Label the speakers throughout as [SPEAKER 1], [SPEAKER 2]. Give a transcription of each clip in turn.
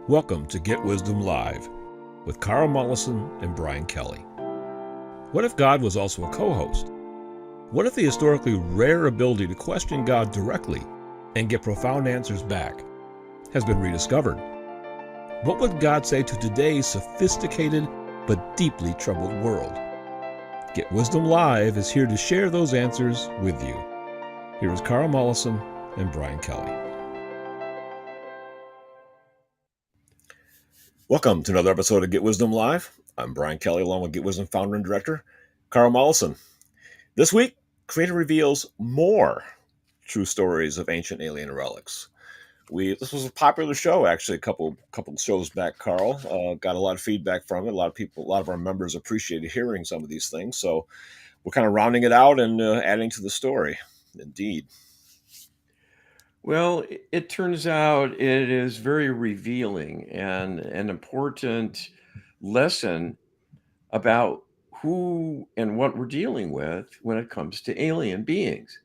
[SPEAKER 1] Welcome to Get Wisdom Live with Carl Mollison and Brian Kelly. What if God was also a co-host? What if the historically rare ability to question God directly and get profound answers back has been rediscovered? What would God say to today's sophisticated but deeply troubled world? Get Wisdom Live is here to share those answers with you. Here is Carl Mollison and Brian Kelly. Welcome to another episode of Get Wisdom Live. I'm Brian Kelly, along with Get Wisdom founder and director, Carl Mollison. This week, Creator reveals more true stories of ancient alien relics. This was a popular show, actually, a couple shows back, Carl. Got a lot of feedback from it. A lot of our members appreciated hearing some of these things. So we're kind of rounding it out and adding to the story. Indeed.
[SPEAKER 2] Well, it turns out it is very revealing and an important lesson about who and what we're dealing with when it comes to alien beings.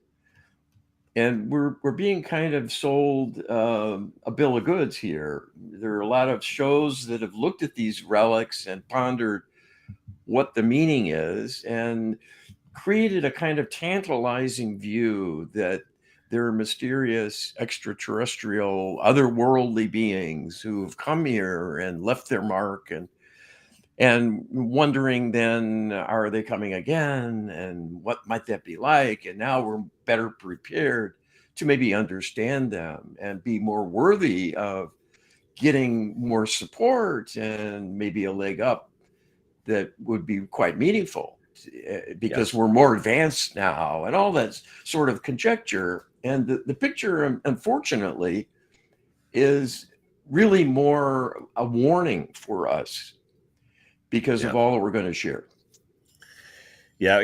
[SPEAKER 2] And we're being kind of sold a bill of goods here. There are a lot of shows that have looked at these relics and pondered what the meaning is and created a kind of tantalizing view that there are mysterious extraterrestrial, otherworldly beings who have come here and left their mark, and wondering then, are they coming again? And what might that be like? And now we're better prepared to maybe understand them and be more worthy of getting more support and maybe a leg up that would be quite meaningful because we're more advanced now and all that sort of conjecture. And the picture, unfortunately, is really more a warning for us because of all that we're going to share.
[SPEAKER 1] Yeah,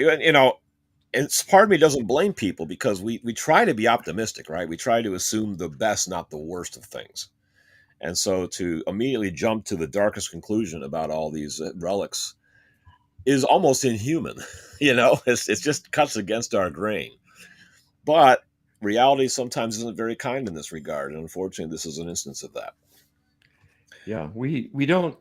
[SPEAKER 1] it's part of me doesn't blame people because we try to be optimistic, right? We try to assume the best, not the worst of things. And so to immediately jump to the darkest conclusion about all these relics is almost inhuman. It's just cuts against our grain. But reality sometimes isn't very kind in this regard. And unfortunately, this is an instance of that.
[SPEAKER 2] Yeah, we don't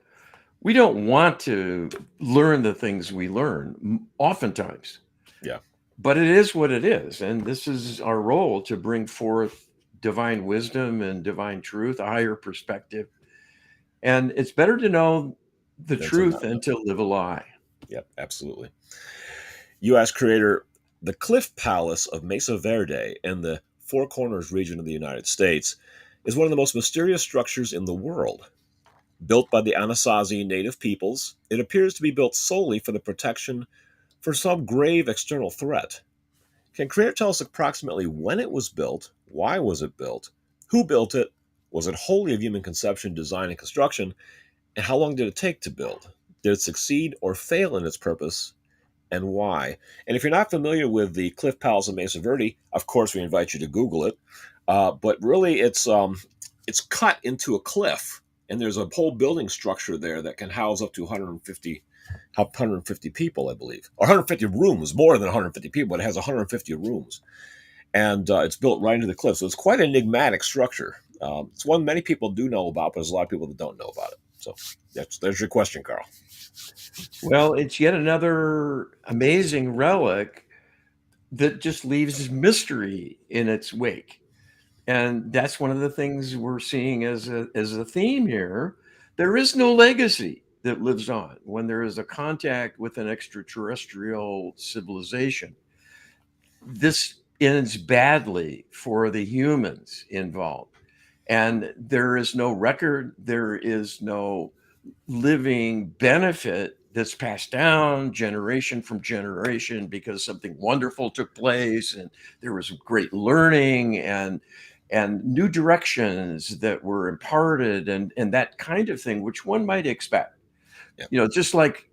[SPEAKER 2] want to learn the things we learn oftentimes.
[SPEAKER 1] Yeah.
[SPEAKER 2] But it is what it is. And this is our role to bring forth divine wisdom and divine truth, a higher perspective. And it's better to know the truth than to live a lie.
[SPEAKER 1] Yep, absolutely. U.S. creator, the Cliff Palace of Mesa Verde in the Four Corners region of the United States is one of the most mysterious structures in the world. Built by the Anasazi native peoples, it appears to be built solely for the protection for some grave external threat. Can Creator tell us approximately when it was built, why was it built, who built it, was it wholly of human conception, design, and construction, and how long did it take to build? Did it succeed or fail in its purpose, and why? And if you're not familiar with the Cliff Palace of Mesa Verde, of course we invite you to Google it. But really, it's cut into a cliff, and there's a whole building structure there that can house up to 150 people, I believe, or 150 rooms, more than 150 people, but it has 150 rooms, and it's built right into the cliff. So it's quite an enigmatic structure. It's one many people do know about, but there's a lot of people that don't know about it. So there's your question, Carl.
[SPEAKER 2] Well, it's yet another amazing relic that just leaves mystery in its wake. And that's one of the things we're seeing as a theme here. There is no legacy that lives on when there is a contact with an extraterrestrial civilization. This ends badly for the humans involved. And there is no record, there is no living benefit that's passed down generation from generation because something wonderful took place and there was great learning and new directions that were imparted and that kind of thing, which one might expect. Just like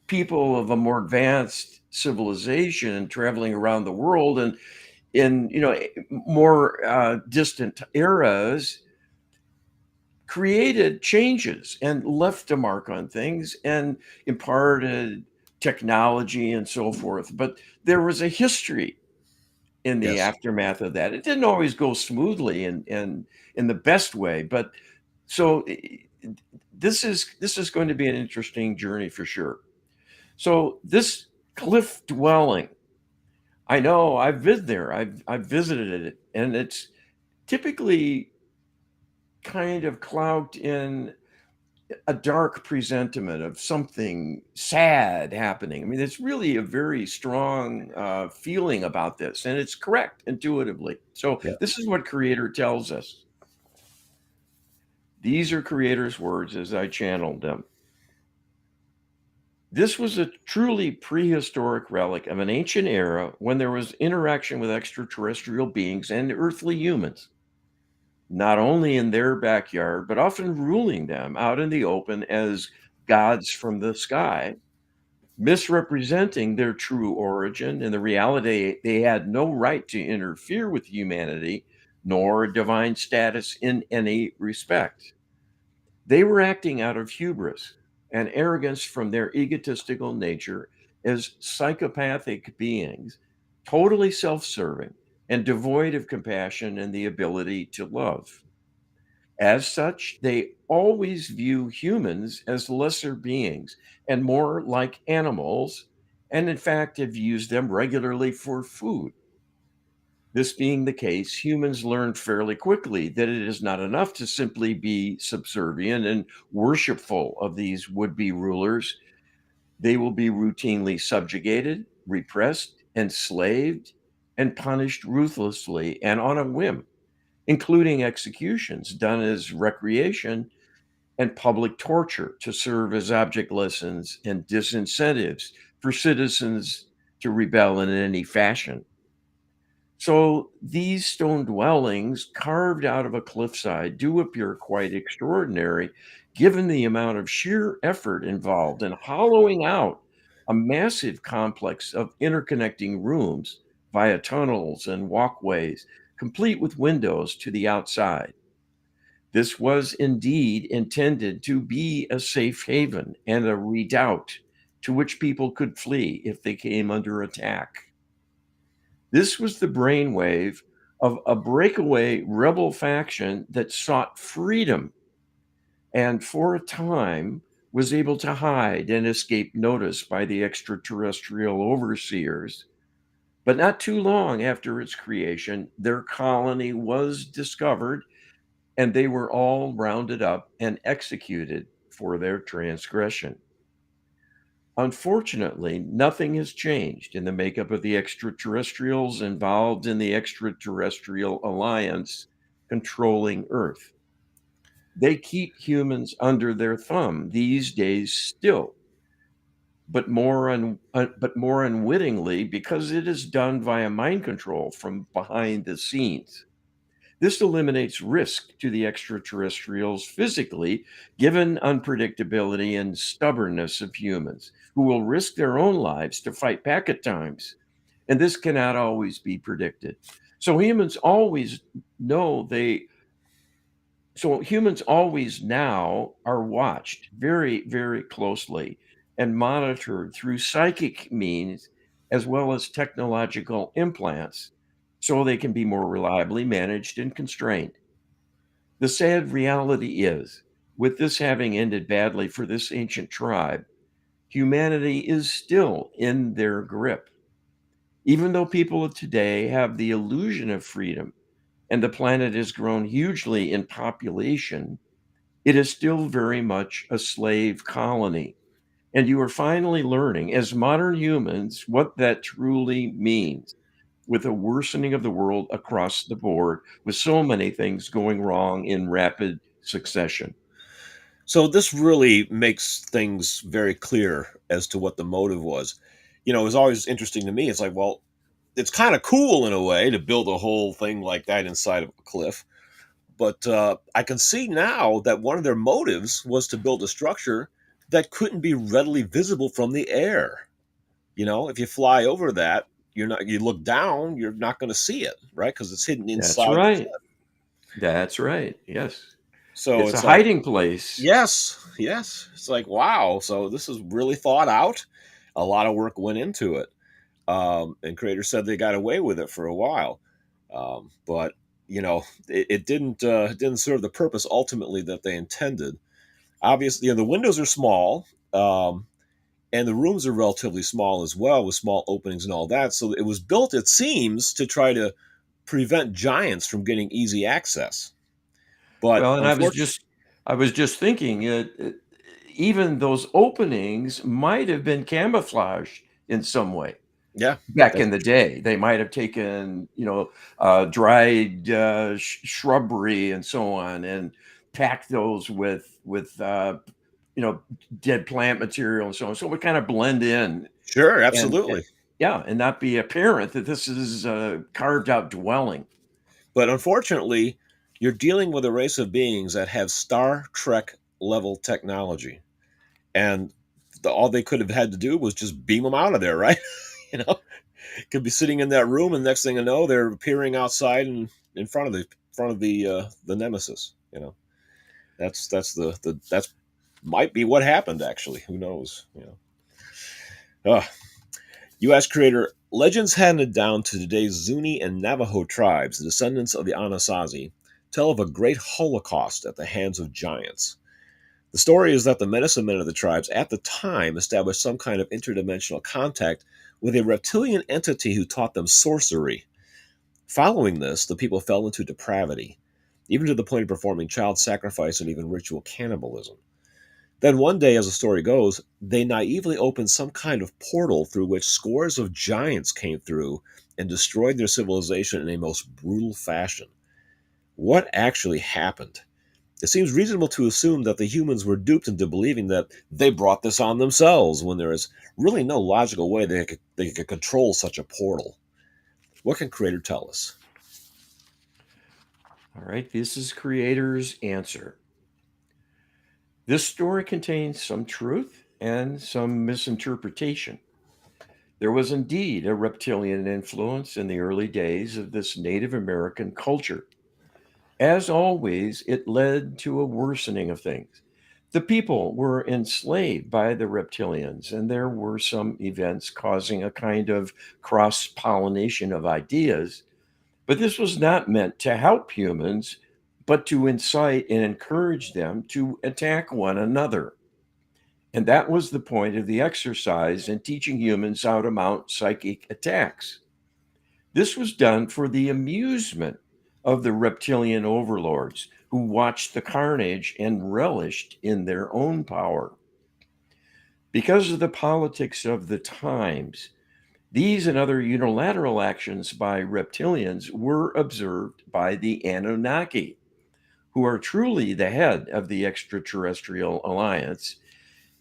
[SPEAKER 2] people of a more advanced civilization traveling around the world and in more distant eras created changes and left a mark on things and imparted technology and so forth. But there was a history in the aftermath of that. It didn't always go smoothly and in the best way. But so this is going to be an interesting journey for sure. So this cliff dwelling, I know I've been there. I've visited it, and it's typically kind of cloaked in a dark presentiment of something sad happening. I mean, it's really a very strong feeling about this, and it's correct intuitively. So
[SPEAKER 1] Yeah.
[SPEAKER 2] this is what Creator tells us. These are Creator's words as I channeled them. This was a truly prehistoric relic of an ancient era when there was interaction with extraterrestrial beings and earthly humans, not only in their backyard, but often ruling them out in the open as gods from the sky, misrepresenting their true origin and the reality they had no right to interfere with humanity nor divine status in any respect. They were acting out of hubris and arrogance from their egotistical nature as psychopathic beings, totally self serving and devoid of compassion and the ability to love. As such, they always view humans as lesser beings and more like animals, and in fact have used them regularly for food. This being the case, humans learn fairly quickly that it is not enough to simply be subservient and worshipful of these would be rulers. They will be routinely subjugated, repressed, enslaved, and punished ruthlessly and on a whim, including executions done as recreation and public torture to serve as object lessons and disincentives for citizens to rebel in any fashion. So these stone dwellings, carved out of a cliffside, do appear quite extraordinary, given the amount of sheer effort involved in hollowing out a massive complex of interconnecting rooms via tunnels and walkways, complete with windows to the outside. This was indeed intended to be a safe haven and a redoubt to which people could flee if they came under attack. This was the brainwave of a breakaway rebel faction that sought freedom and for a time was able to hide and escape notice by the extraterrestrial overseers. But not too long after its creation, their colony was discovered and they were all rounded up and executed for their transgression. Unfortunately, nothing has changed in the makeup of the extraterrestrials involved in the extraterrestrial alliance controlling Earth. They keep humans under their thumb these days still, but more unwittingly because it is done via mind control from behind the scenes. This eliminates risk to the extraterrestrials physically, given unpredictability and stubbornness of humans, who will risk their own lives to fight back at times. And this cannot always be predicted. So humans always know they so humans always now are watched very, very closely and monitored through psychic means as well as technological implants so they can be more reliably managed and constrained. The sad reality is, with this having ended badly for this ancient tribe, humanity is still in their grip. Even though people of today have the illusion of freedom and the planet has grown hugely in population, it is still very much a slave colony. And you are finally learning, as modern humans, what that truly means with a worsening of the world across the board, with so many things going wrong in rapid succession.
[SPEAKER 1] So this really makes things very clear as to what the motive was. It was always interesting to me. It's like, well, it's kind of cool in a way to build a whole thing like that inside of a cliff. But I can see now that one of their motives was to build a structure that couldn't be readily visible from the air. If you fly over that, you're not. You look down, you're not going to see it, right? Because it's hidden
[SPEAKER 2] That's
[SPEAKER 1] inside the
[SPEAKER 2] right.
[SPEAKER 1] cliff.
[SPEAKER 2] That's right. Yes.
[SPEAKER 1] So
[SPEAKER 2] It's a
[SPEAKER 1] it's like,
[SPEAKER 2] hiding place.
[SPEAKER 1] yes, yes. It's like, wow. So this is really thought out. A lot of work went into it. And creators said they got away with it for a while, but it didn't serve the purpose ultimately that they intended. Obviously, the windows are small, and the rooms are relatively small as well, with small openings and all that. So it was built, it seems, to try to prevent giants from getting easy access. But
[SPEAKER 2] Well, and
[SPEAKER 1] unfortunately,
[SPEAKER 2] I was just thinking even those openings might have been camouflaged in some way.
[SPEAKER 1] yeah,
[SPEAKER 2] Back
[SPEAKER 1] that's
[SPEAKER 2] in the day, they might have taken, dried, shrubbery and so on, and packed those with you know, dead plant material and so on, so it would kinda blend in
[SPEAKER 1] sure,
[SPEAKER 2] and
[SPEAKER 1] absolutely.
[SPEAKER 2] yeah, and not be apparent that this is a carved out dwelling.
[SPEAKER 1] But unfortunately, you're dealing with a race of beings that have Star Trek level technology, and all they could have had to do was just beam them out of there, right? you know, could be sitting in that room, and next thing you know, they're appearing outside and in front of the nemesis. That's might be what happened. Actually, who knows? U.S. creator legends handed down to today's Zuni and Navajo tribes, the descendants of the Anasazi, tell of a great holocaust at the hands of giants. The story is that the medicine men of the tribes at the time established some kind of interdimensional contact with a reptilian entity who taught them sorcery. Following this, the people fell into depravity, even to the point of performing child sacrifice and even ritual cannibalism. Then one day, as the story goes, they naively opened some kind of portal through which scores of giants came through and destroyed their civilization in a most brutal fashion. What actually happened? It seems reasonable to assume that the humans were duped into believing that they brought this on themselves when there is really no logical way they could control such a portal. What can Creator tell us?
[SPEAKER 2] All right, this is creator's answer. This story contains some truth and some misinterpretation. There was indeed a reptilian influence in the early days of this Native American culture. As always, it led to a worsening of things. The people were enslaved by the reptilians, and there were some events causing a kind of cross pollination of ideas. But this was not meant to help humans, but to incite and encourage them to attack one another. And that was the point of the exercise in teaching humans how to mount psychic attacks. This was done for the amusement of the reptilian overlords who watched the carnage and relished in their own power. Because of the politics of the times, these and other unilateral actions by reptilians were observed by the Anunnaki, who are truly the head of the extraterrestrial alliance,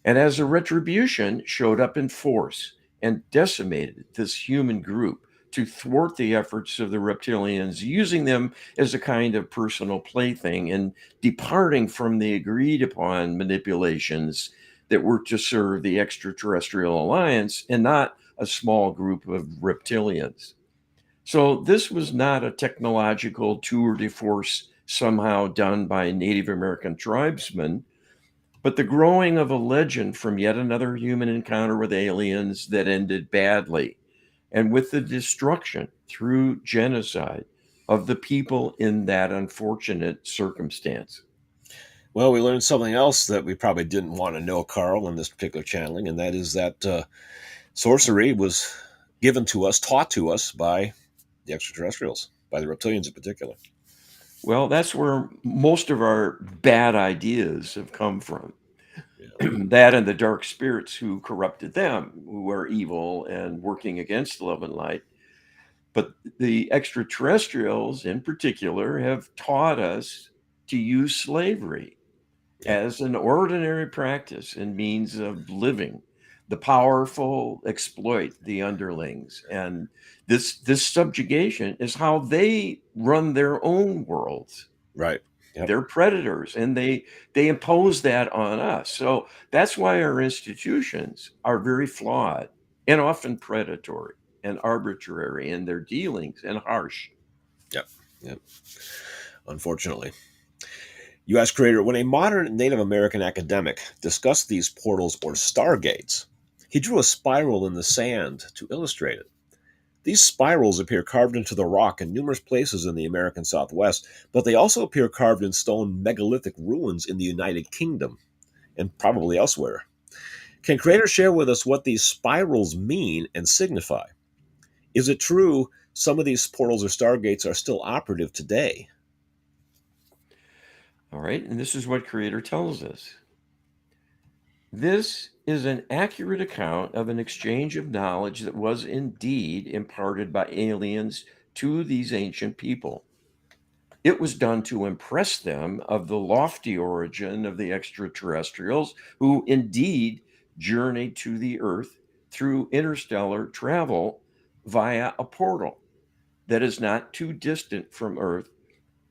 [SPEAKER 2] and as a retribution showed up in force and decimated this human group to thwart the efforts of the reptilians, using them as a kind of personal plaything and departing from the agreed upon manipulations that were to serve the extraterrestrial alliance and not a small group of reptilians. So this was not a technological tour de force somehow done by Native American tribesmen, but the growing of a legend from yet another human encounter with aliens that ended badly, and with the destruction through genocide of the people in that unfortunate circumstance.
[SPEAKER 1] Well, we learned something else that we probably didn't want to know, Carl, in this particular channeling, and that is that sorcery was given to us, taught to us by the extraterrestrials, by the reptilians in particular.
[SPEAKER 2] Well, that's where most of our bad ideas have come from.
[SPEAKER 1] Yeah,
[SPEAKER 2] That and the dark spirits who corrupted them, who are evil and working against love and light. But the extraterrestrials in particular have taught us to use slavery
[SPEAKER 1] yeah,
[SPEAKER 2] as an ordinary practice and means of living. The powerful exploit the underlings, and this subjugation is how they run their own worlds.
[SPEAKER 1] right. Yep,
[SPEAKER 2] They're predators, and they impose that on us. So that's why our institutions are very flawed and often predatory and arbitrary in their dealings and harsh.
[SPEAKER 1] yep, yep. Unfortunately, U.S. creator, when a modern Native American academic discussed these portals or stargates, he drew a spiral in the sand to illustrate it. These spirals appear carved into the rock in numerous places in the American Southwest, but they also appear carved in stone megalithic ruins in the United Kingdom. and probably elsewhere. Can Creator share with us what these spirals mean and signify? Is it true some of these portals or stargates are still operative today?
[SPEAKER 2] All right, and this is what Creator tells us. This is an accurate account of an exchange of knowledge that was indeed imparted by aliens to these ancient people. It was done to impress them of the lofty origin of the extraterrestrials who indeed journeyed to the Earth through interstellar travel via a portal that is not too distant from Earth,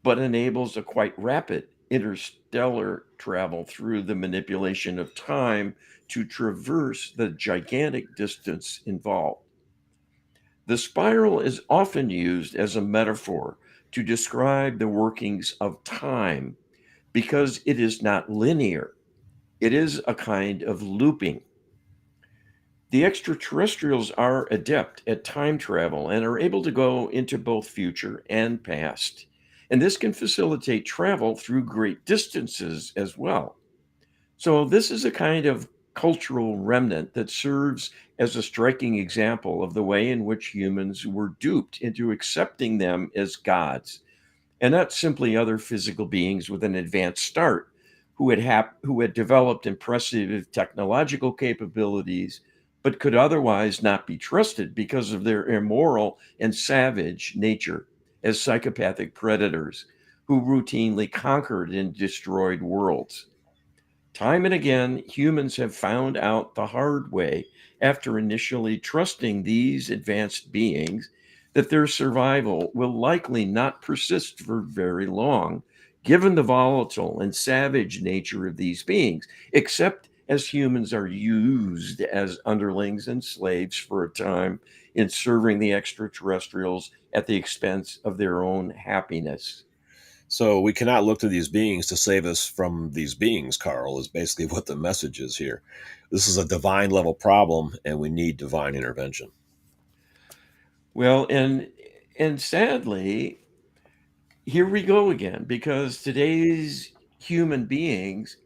[SPEAKER 2] but enables a quite rapid interstellar travel through the manipulation of time to traverse the gigantic distance involved. The spiral is often used as a metaphor to describe the workings of time because it is not linear. It is a kind of looping. The extraterrestrials are adept at time travel and are able to go into both future and past. And this can facilitate travel through great distances as well. So, this is a kind of cultural remnant that serves as a striking example of the way in which humans were duped into accepting them as gods and not simply other physical beings with an advanced start who had developed impressive technological capabilities but could otherwise not be trusted because of their immoral and savage nature as psychopathic predators who routinely conquered and destroyed worlds. Time and again, humans have found out the hard way, after initially trusting these advanced beings, that their survival will likely not persist for very long, given the volatile and savage nature of these beings, except as humans are used as underlings and slaves for a time in serving the extraterrestrials at the expense of their own happiness.
[SPEAKER 1] So we cannot look to these beings to save us from these beings, Carl, is basically what the message is here. This is a divine level problem, and we need divine intervention.
[SPEAKER 2] Well, and sadly, here we go again because today's human beings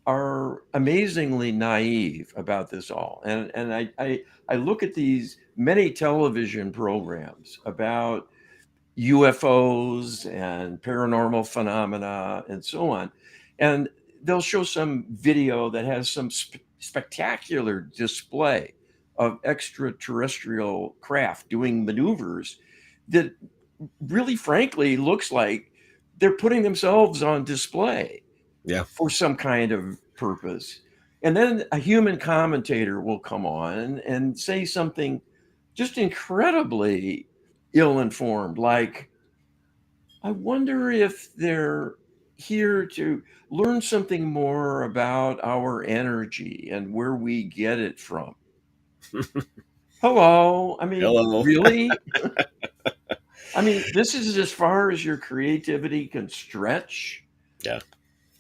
[SPEAKER 2] are amazingly naive about this all. And I look at these many television programs about UFOs and paranormal phenomena and so on. And they'll show some video that has some spectacular display of extraterrestrial craft doing maneuvers that really, frankly, looks like they're putting themselves on display
[SPEAKER 1] Yeah.
[SPEAKER 2] for some kind of purpose. And then a human commentator will come on and say something just incredibly ill informed, like, I wonder if they're here to learn something more about our energy and where we get it from. Hello. I mean,
[SPEAKER 1] Hello.
[SPEAKER 2] really? I mean, this is as far as your creativity can stretch
[SPEAKER 1] Yeah.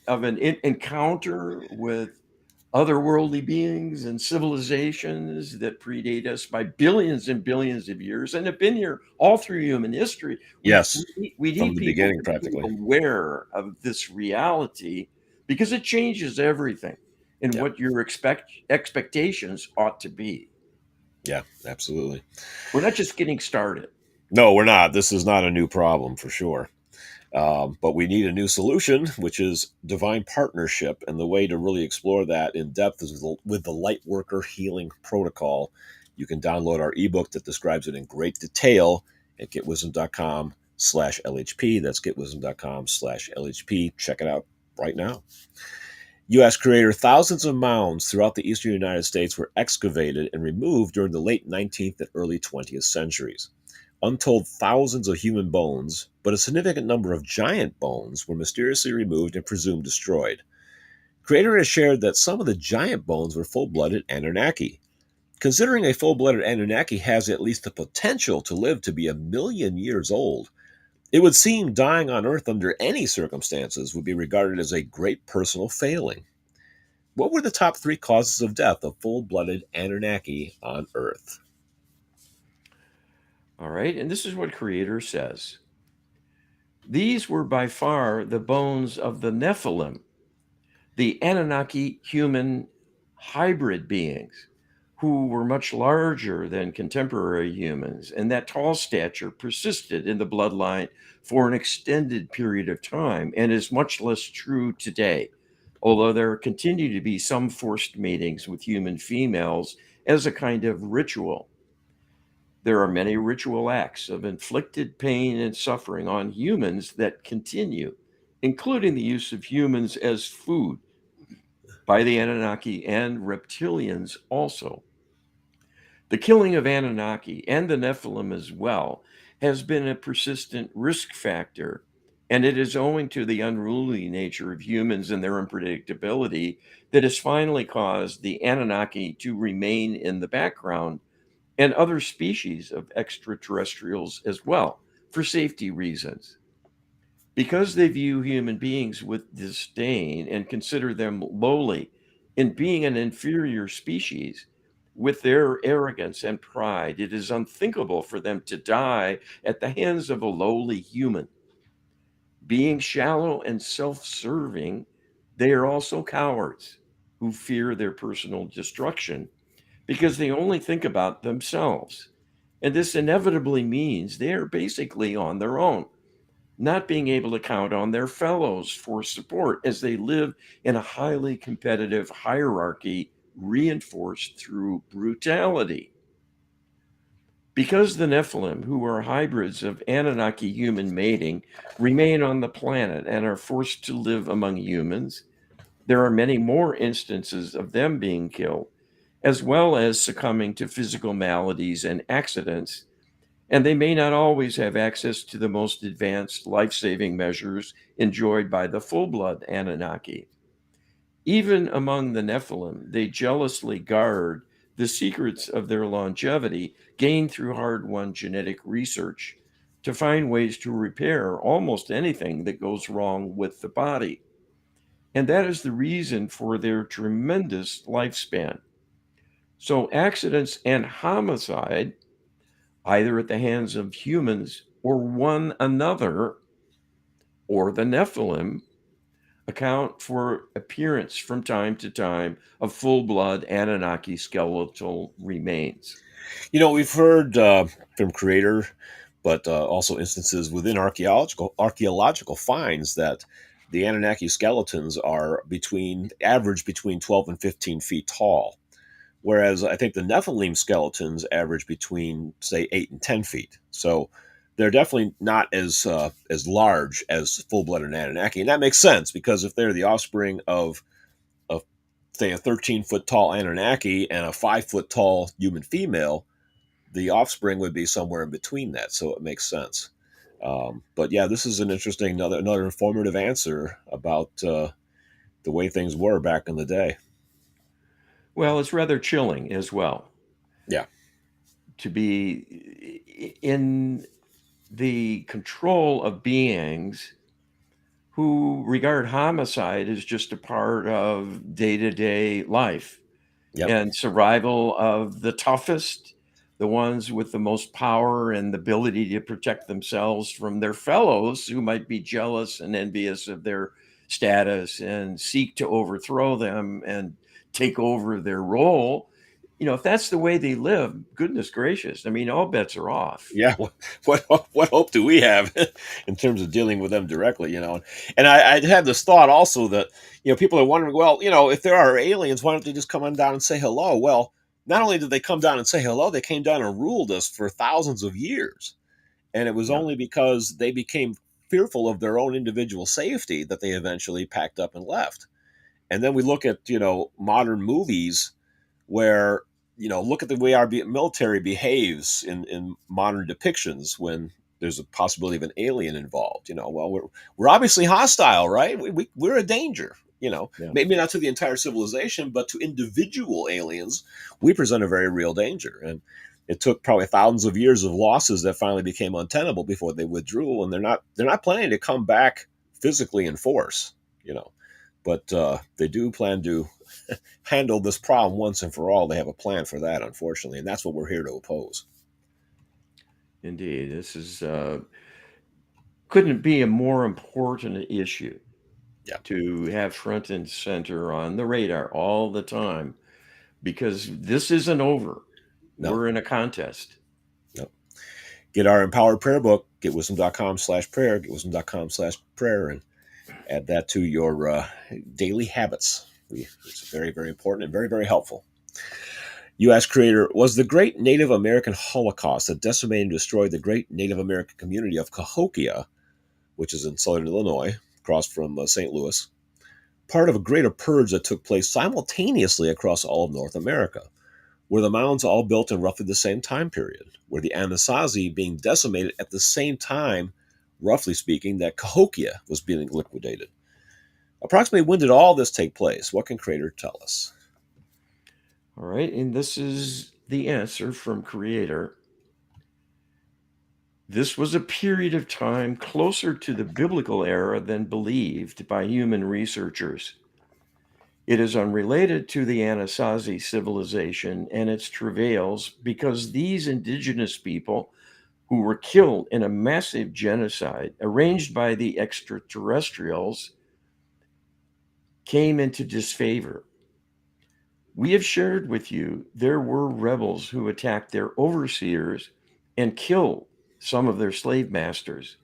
[SPEAKER 2] of an encounter with otherworldly beings and civilizations that predate us by billions and billions of years and have been here all through human history.
[SPEAKER 1] Yes.
[SPEAKER 2] We
[SPEAKER 1] From
[SPEAKER 2] need
[SPEAKER 1] the
[SPEAKER 2] people
[SPEAKER 1] beginning,
[SPEAKER 2] to be
[SPEAKER 1] practically.
[SPEAKER 2] aware of this reality because it changes everything in
[SPEAKER 1] Yeah.
[SPEAKER 2] what your expectations ought to be.
[SPEAKER 1] Yeah. Absolutely.
[SPEAKER 2] We're not just getting started.
[SPEAKER 1] No, we're not. This is not a new problem for sure. But we need a new solution, which is divine partnership. And the way to really explore that in depth is with the Lightworker Healing Protocol. You can download our ebook that describes it in great detail at getwisdom.com/LHP. That's getwisdom.com/LHP. Check it out right now. U.S. Creator, thousands of mounds throughout the eastern United States were excavated and removed during the late 19th and early 20th centuries. Untold thousands of human bones, but a significant number of giant bones were mysteriously removed and presumed destroyed. Creator has shared that some of the giant bones were full blooded Anunnaki. Considering a full blooded Anunnaki has at least the potential to live to be 1 million years old, it would seem dying on Earth under any circumstances would be regarded as a great personal failing. What were the top three causes of death of full blooded Anunnaki on Earth?
[SPEAKER 2] All right. And this is what Creator says. These were by far the bones of the Nephilim, the Anunnaki human hybrid beings who were much larger than contemporary humans, and that tall stature persisted in the bloodline for an extended period of time and is much less true today, although there continue to be some forced matings with human females as a kind of ritual. There are many ritual acts of inflicted pain and suffering on humans that continue, including the use of humans as food by the Anunnaki and reptilians also. The killing of Anunnaki and the Nephilim as well has been a persistent risk factor, and it is owing to the unruly nature of humans and their unpredictability that has finally caused the Anunnaki to remain in the background and other species of extraterrestrials as well for safety reasons. Because they view human beings with disdain and consider them lowly in being an inferior species, with their arrogance and pride, it is unthinkable for them to die at the hands of a lowly human. Being shallow and self serving, they are also cowards who fear their personal destruction because they only think about themselves. And this inevitably means they are basically on their own, not being able to count on their fellows for support as they live in a highly competitive hierarchy reinforced through brutality. Because the Nephilim, who are hybrids of Anunnaki human mating, remain on the planet and are forced to live among humans, there are many more instances of them being killed, as well as succumbing to physical maladies and accidents, and they may not always have access to the most advanced life saving measures enjoyed by the full blood Anunnaki. Even among the Nephilim, they jealously guard the secrets of their longevity gained through hard won genetic research to find ways to repair almost anything that goes wrong with the body. And that is the reason for their tremendous lifespan. So, accidents and homicide, either at the hands of humans or one another or the Nephilim, account for appearance from time to time of full blood Anunnaki skeletal remains.
[SPEAKER 1] We've heard from Creator, but also instances within archaeological finds that the Anunnaki skeletons are between 12 and 15 feet tall, whereas I think the Nephilim skeletons average between, say, 8 and 10 feet. So they're definitely not as large as full-blooded Anunnaki, and that makes sense because if they're the offspring of say a 13-foot tall Anunnaki and a 5-foot tall human female, the offspring would be somewhere in between that. So it makes sense. But yeah, this is an interesting, another informative answer about the way things were back in the day.
[SPEAKER 2] Well, it's rather chilling as well
[SPEAKER 1] Yeah.
[SPEAKER 2] to be in the control of beings who regard homicide as just a part of day to day life
[SPEAKER 1] Yep.
[SPEAKER 2] and survival of the toughest, the ones with the most power and the ability to protect themselves from their fellows who might be jealous and envious of their status and seek to overthrow them and take over their role. If that's the way they live, goodness gracious, I mean, all bets are off.
[SPEAKER 1] Yeah. What hope do we have in terms of dealing with them directly? And I had this thought also that people are wondering, well, if there are aliens, why don't they just come on down and say hello? Well, not only did they come down and say hello, they came down and ruled us for thousands of years. And it was
[SPEAKER 2] Yeah.
[SPEAKER 1] only because they became fearful of their own individual safety that they eventually packed up and left. And then we look at, modern movies where, look at the way our military behaves in modern depictions when there's a possibility of an alien involved. Well, we're obviously hostile, right? We're a danger.
[SPEAKER 2] Yeah.
[SPEAKER 1] Maybe not to the entire civilization, but to individual aliens, we present a very real danger. And it took probably thousands of years of losses that finally became untenable before they withdrew. And they're not planning to come back physically in force. You know, but they do plan to handle this problem once and for all. They have a plan for that, unfortunately, and that's what we're here to oppose.
[SPEAKER 2] Indeed. This is couldn't be a more important issue
[SPEAKER 1] Yeah.
[SPEAKER 2] to have front and center on the radar all the time because this isn't over.
[SPEAKER 1] No.
[SPEAKER 2] We're in a contest.
[SPEAKER 1] No. Get our empowered prayer book, getwisdom.com/prayer, getwisdom.com/prayer, and add that to your daily habits. It's very, very important and very, very helpful. You ask Creator, was the great Native American Holocaust that decimated and destroyed the great Native American community of Cahokia, which is in southern Illinois, across from St. Louis, part of a greater purge that took place simultaneously across all of North America? Were the mounds all built in roughly the same time period? Were the Anasazi being decimated at the same time, roughly speaking, that Cahokia was being liquidated? Approximately when did all this take place? What can Creator tell us?
[SPEAKER 2] All right. And this is the answer from Creator. This was a period of time closer to the biblical era than believed by human researchers. It is unrelated to the Anasazi civilization and its travails because these indigenous people who were killed in a massive genocide arranged by the extraterrestrials came into disfavor. We have shared with you there were rebels who attacked their overseers and killed some of their slave masters,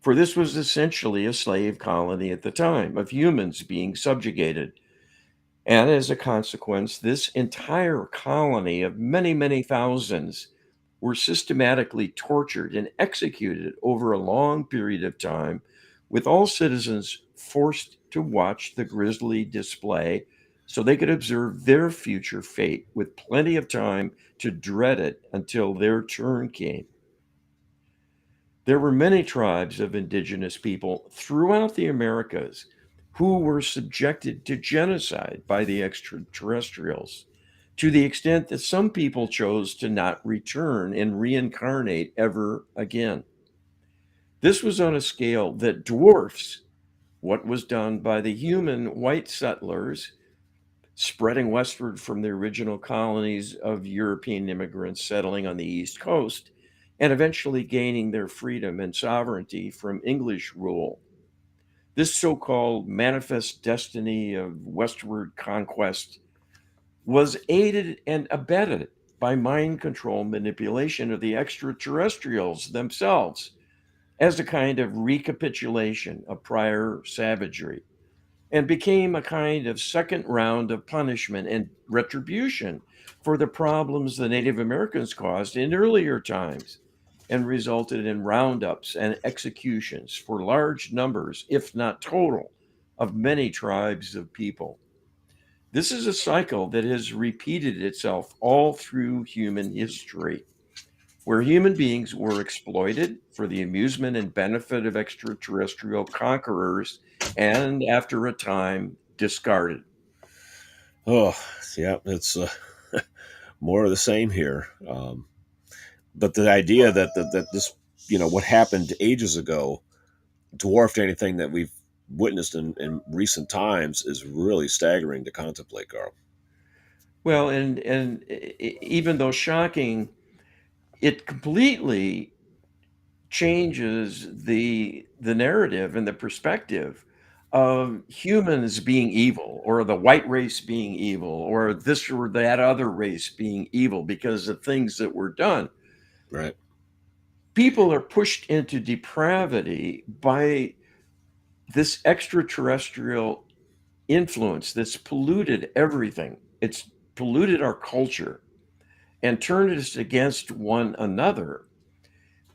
[SPEAKER 2] for this was essentially a slave colony at the time of humans being subjugated. And as a consequence, this entire colony of many, many thousands were systematically tortured and executed over a long period of time, with all citizens forced to watch the grisly display so they could observe their future fate with plenty of time to dread it until their turn came. There were many tribes of indigenous people throughout the Americas who were subjected to genocide by the extraterrestrials to the extent that some people chose to not return and reincarnate ever again. This was on a scale that dwarfs what was done by the human white settlers spreading westward from the original colonies of European immigrants settling on the East Coast and eventually gaining their freedom and sovereignty from English rule. This so called manifest destiny of westward conquest was aided and abetted by mind control manipulation of the extraterrestrials themselves as a kind of recapitulation of prior savagery and became a kind of second round of punishment and retribution for the problems the Native Americans caused in earlier times and resulted in roundups and executions for large numbers, if not total, of many tribes of people. This is a cycle that has repeated itself all through human history, where human beings were exploited for the amusement and benefit of extraterrestrial conquerors and, after a time, discarded.
[SPEAKER 1] Oh, yeah, it's more of the same here. But the idea that this, what happened ages ago dwarfed anything that we've witnessed in recent times is really staggering to contemplate, Carl.
[SPEAKER 2] Well, and even though shocking, it completely changes the narrative and the perspective of humans being evil or the white race being evil or this or that other race being evil because of things that were done.
[SPEAKER 1] Right.
[SPEAKER 2] People are pushed into depravity by this extraterrestrial influence that's polluted everything. It's polluted our culture and turned us against one another.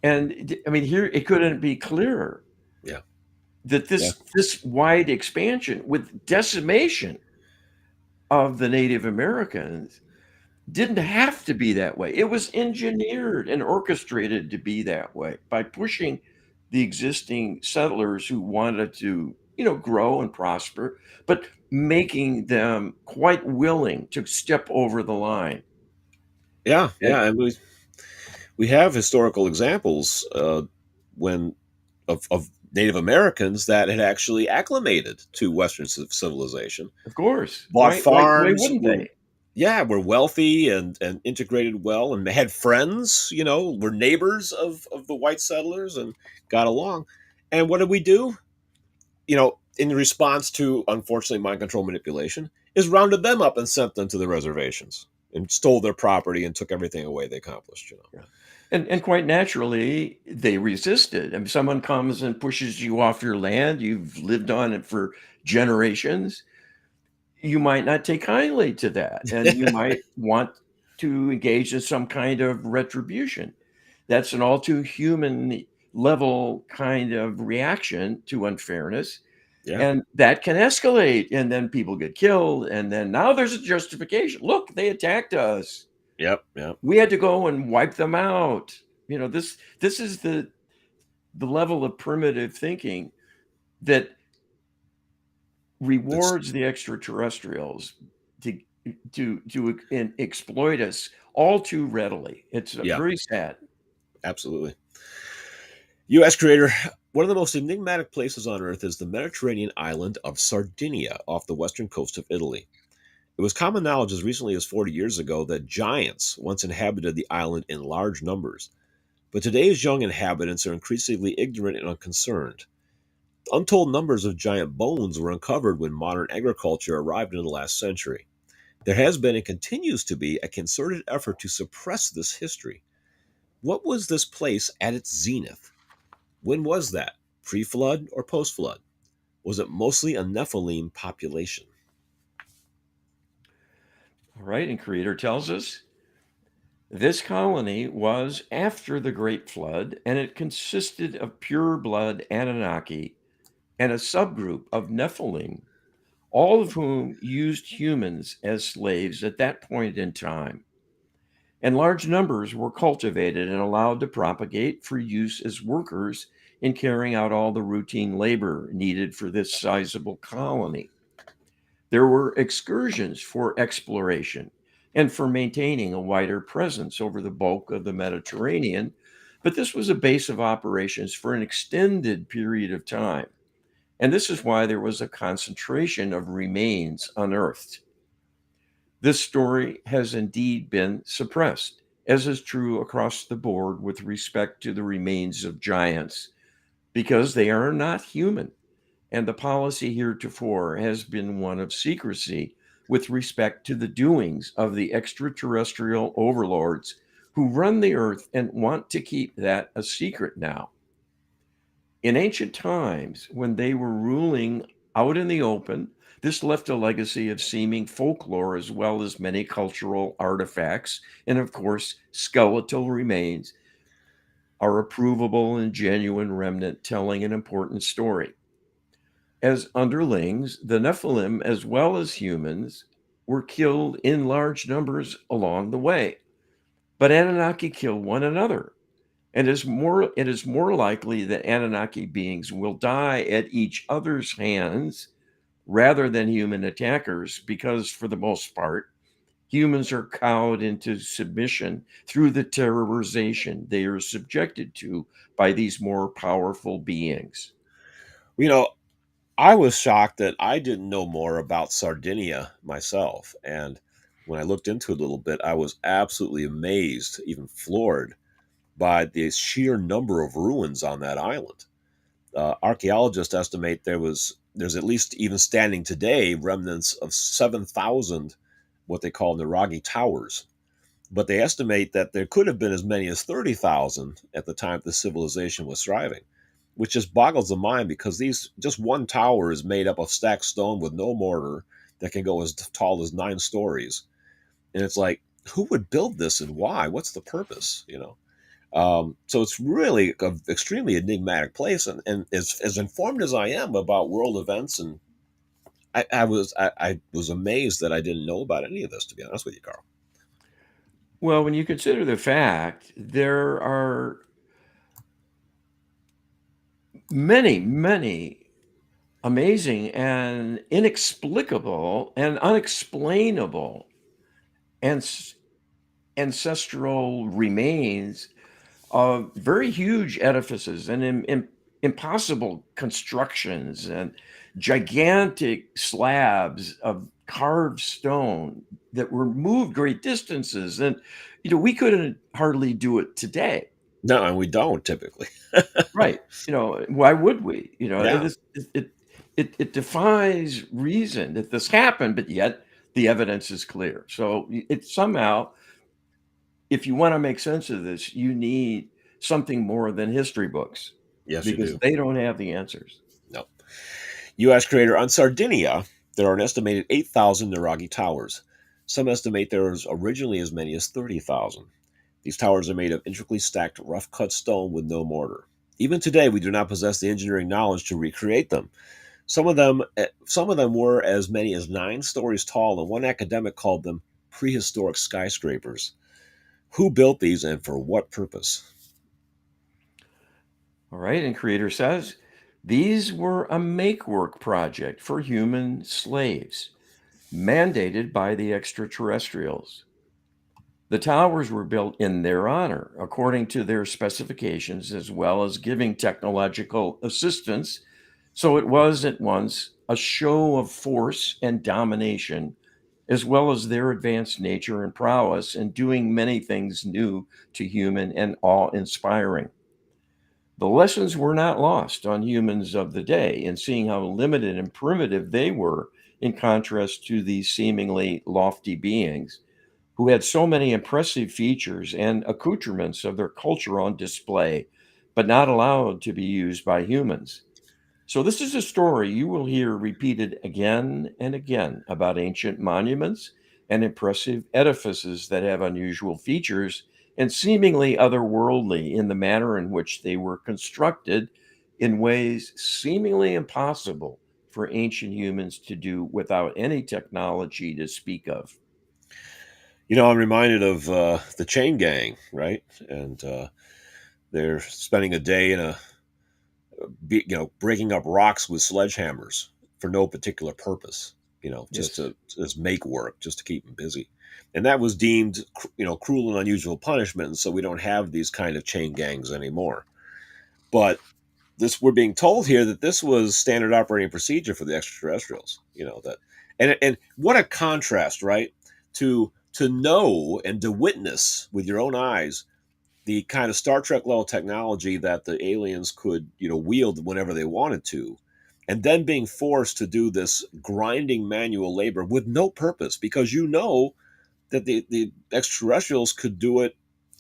[SPEAKER 2] And I mean, here it couldn't be clearer
[SPEAKER 1] Yeah.
[SPEAKER 2] that
[SPEAKER 1] Yeah.
[SPEAKER 2] this wide expansion with decimation of the Native Americans didn't have to be that way. It was engineered and orchestrated to be that way by pushing the existing settlers who wanted to, grow and prosper, but making them quite willing to step over the line.
[SPEAKER 1] Yeah.
[SPEAKER 2] And
[SPEAKER 1] Yeah. And we have historical examples when of Native Americans that had actually acclimated to Western civilization,
[SPEAKER 2] of course,
[SPEAKER 1] bought
[SPEAKER 2] why
[SPEAKER 1] farms,
[SPEAKER 2] wouldn't they?
[SPEAKER 1] were wealthy and integrated well, and had friends. Were neighbors of the white settlers and got along. And what did we do? in response to, unfortunately, mind control manipulation, is rounded them up and sent them to the reservations and stole their property and took everything away they accomplished.
[SPEAKER 2] Yeah. And quite naturally, they resisted. I mean, someone comes and pushes you off your land, you've lived on it for generations, you might not take kindly to that, and you might want to engage in some kind of retribution. That's an all too human level kind of reaction to unfairness,
[SPEAKER 1] Yeah.
[SPEAKER 2] and that can escalate, and then people get killed, and then now there's a justification. Look, they attacked us.
[SPEAKER 1] Yep. Yep.
[SPEAKER 2] We had to go and wipe them out. This is the level of primitive thinking that
[SPEAKER 1] That's
[SPEAKER 2] rewards the extraterrestrials to exploit us all too readily. It's
[SPEAKER 1] yeah.
[SPEAKER 2] very sad.
[SPEAKER 1] Absolutely. U.S. creator. One of the most enigmatic places on Earth is the Mediterranean island of Sardinia off the western coast of Italy. It was common knowledge as recently as 40 years ago that giants once inhabited the island in large numbers. But today's young inhabitants are increasingly ignorant and unconcerned. Untold numbers of giant bones were uncovered when modern agriculture arrived in the last century. There has been and continues to be a concerted effort to suppress this history. What was this place at its zenith? When was that? Pre flood or post flood? Was it mostly a Nephilim population?
[SPEAKER 2] All right, and Creator tells us this colony was after the Great Flood, and it consisted of pure blood Anunnaki and a subgroup of Nephilim, all of whom used humans as slaves at that point in time. And large numbers were cultivated and allowed to propagate for use as workers in carrying out all the routine labor needed for this sizable colony. There were excursions for exploration and for maintaining a wider presence over the bulk of the Mediterranean, but this was a base of operations for an extended period of time. And this is why there was a concentration of remains unearthed. This story has indeed been suppressed, as is true across the board with respect to the remains of giants, because they are not human. And the policy heretofore has been one of secrecy with respect to the doings of the extraterrestrial overlords who run the earth and want to keep that a secret now. In ancient times, when they were ruling out in the open, this left a legacy of seeming folklore as well as many cultural artifacts. And of course, skeletal remains are a provable and genuine remnant telling an important story. As underlings, the Nephilim, as well as humans, were killed in large numbers along the way. But Anunnaki kill one another. And it is more likely that Anunnaki beings will die at each other's hands rather than human attackers, because for the most part, humans are cowed into submission through the terrorization they are subjected to by these more powerful beings.
[SPEAKER 1] You know, I was shocked that I didn't know more about Sardinia myself. And when I looked into it a little bit, I was absolutely amazed, even floored, by the sheer number of ruins on that island. Archaeologists estimate there's at least, even standing today, remnants of 7,000 what they call Niragi towers. But they estimate that there could have been as many as 30,000 at the time the civilization was thriving, which just boggles the mind because these just one tower is made up of stacked stone with no mortar that can go as tall as 9 stories. And it's like, who would build this and why? What's the purpose? So it's really an extremely enigmatic place, and as informed as I am about world events, and I was amazed that I didn't know about any of this. To be honest with you, Carl.
[SPEAKER 2] Well, when you consider the fact there are many, many amazing and inexplicable and unexplainable ans- ancestral remains of very huge edifices and impossible constructions and gigantic slabs of carved stone that were moved great distances. And, we couldn't hardly do it today.
[SPEAKER 1] No, and we don't typically.
[SPEAKER 2] Right. Why would we?
[SPEAKER 1] Yeah,
[SPEAKER 2] it defies reason that this happened, but yet the evidence is clear. So it somehow, if you want to make sense of this, you need something more than history books
[SPEAKER 1] Yes, you
[SPEAKER 2] because
[SPEAKER 1] do.
[SPEAKER 2] they don't have the answers.
[SPEAKER 1] No. U.S. creator on Sardinia, there are an estimated 8,000 Niragi towers. Some estimate there was originally as many as 30,000. These towers are made of intricately stacked, rough cut stone with no mortar. Even today, we do not possess the engineering knowledge to recreate them. Some of them were as many as 9 stories tall, and one academic called them prehistoric skyscrapers. Who built these and for what purpose?
[SPEAKER 2] All right. And creator says these were a make work project for human slaves, mandated by the extraterrestrials. The towers were built in their honor, according to their specifications, as well as giving technological assistance. So it was at once a show of force and domination, as well as their advanced nature and prowess in doing many things new to human and awe inspiring. The lessons were not lost on humans of the day in seeing how limited and primitive they were in contrast to these seemingly lofty beings who had so many impressive features and accoutrements of their culture on display, but not allowed to be used by humans. So, this is a story you will hear repeated again and again about ancient monuments and impressive edifices that have unusual features and seemingly otherworldly in the manner in which they were constructed in ways seemingly impossible for ancient humans to do without any technology to speak of.
[SPEAKER 1] I'm reminded of the chain gang, right? And they're spending a day in breaking up rocks with sledgehammers for no particular purpose. Just
[SPEAKER 2] Yes.
[SPEAKER 1] to just make work, just to keep them busy. And that was deemed, cruel and unusual punishment. And so we don't have these kind of chain gangs anymore. But this, we're being told here that this was standard operating procedure for the extraterrestrials. And what a contrast, right? To know and to witness with your own eyes the kind of Star Trek level technology that the aliens could, wield whenever they wanted to, and then being forced to do this grinding manual labor with no purpose because that the extraterrestrials could do it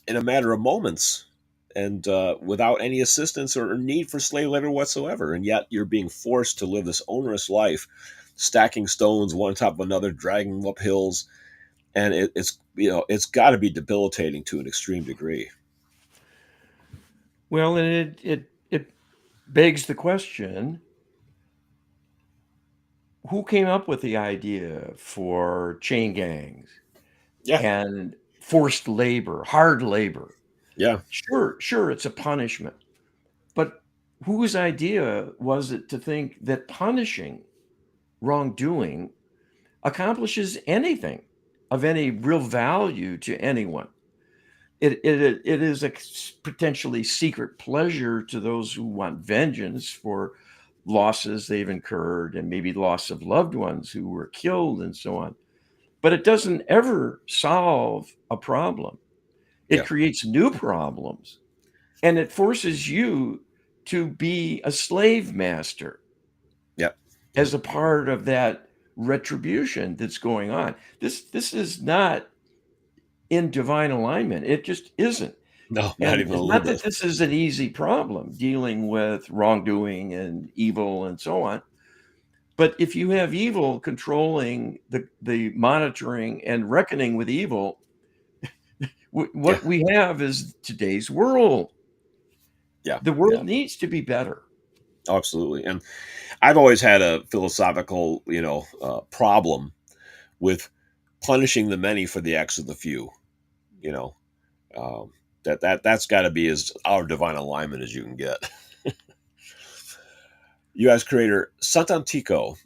[SPEAKER 1] in a matter of moments and without any assistance or need for slave labor whatsoever. And yet you're being forced to live this onerous life, stacking stones one on top of another, dragging them up hills, and it's got to be debilitating to an extreme degree.
[SPEAKER 2] Well, and it begs the question, who came up with the idea for chain gangs
[SPEAKER 1] Yeah,
[SPEAKER 2] and forced labor, hard labor?
[SPEAKER 1] yeah,
[SPEAKER 2] Sure, it's a punishment, but whose idea was it to think that punishing wrongdoing accomplishes anything of any real value to anyone? It is a potentially secret pleasure to those who want vengeance for losses they've incurred and maybe loss of loved ones who were killed and so on. But it doesn't ever solve a problem. It
[SPEAKER 1] yeah,
[SPEAKER 2] creates new problems and it forces you to be a slave master
[SPEAKER 1] yeah, yeah.
[SPEAKER 2] as a part of that retribution that's going on. This is not in divine alignment. It just isn't.
[SPEAKER 1] No, not
[SPEAKER 2] And
[SPEAKER 1] even a
[SPEAKER 2] it's
[SPEAKER 1] little
[SPEAKER 2] not that
[SPEAKER 1] bit.
[SPEAKER 2] this is an easy problem dealing with wrongdoing and evil and so on. But if you have evil controlling the monitoring and reckoning with evil,
[SPEAKER 1] Yeah,
[SPEAKER 2] what we have is today's world.
[SPEAKER 1] yeah,
[SPEAKER 2] The
[SPEAKER 1] yeah.
[SPEAKER 2] world needs to be better.
[SPEAKER 1] Oh, absolutely. And I've always had a philosophical, problem with punishing the many for the acts of the few. You know, um, that's got to be as our divine alignment as you can get. U.S. creator Sant'Antico,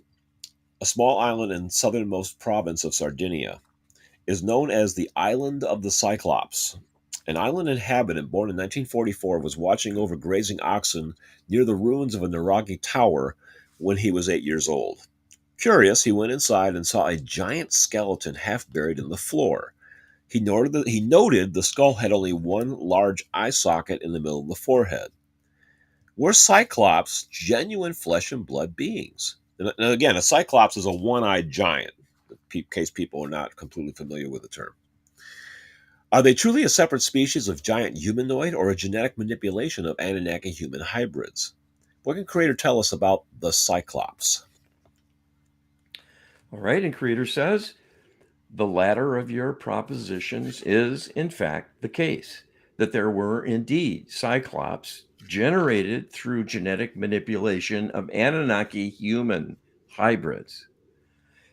[SPEAKER 1] a small island in southernmost province of Sardinia, is known as the Island of the Cyclops. An island inhabitant born in 1944 was watching over grazing oxen near the ruins of a Niragi tower when he was 8 years old. Curious, he went inside and saw a giant skeleton half buried in the floor. He noted the skull had only one large eye socket in the middle of the forehead. Were Cyclops genuine flesh and blood beings? And again, a Cyclops is a one eyed giant, in case people are not completely familiar with the term. Are they truly a separate species of giant humanoid or a genetic manipulation of Anunnaki human hybrids? What can Creator tell us about the Cyclops?
[SPEAKER 2] All right, and Creator says, the latter of your propositions is, in fact, the case, that there were indeed Cyclops generated through genetic manipulation of Anunnaki human hybrids.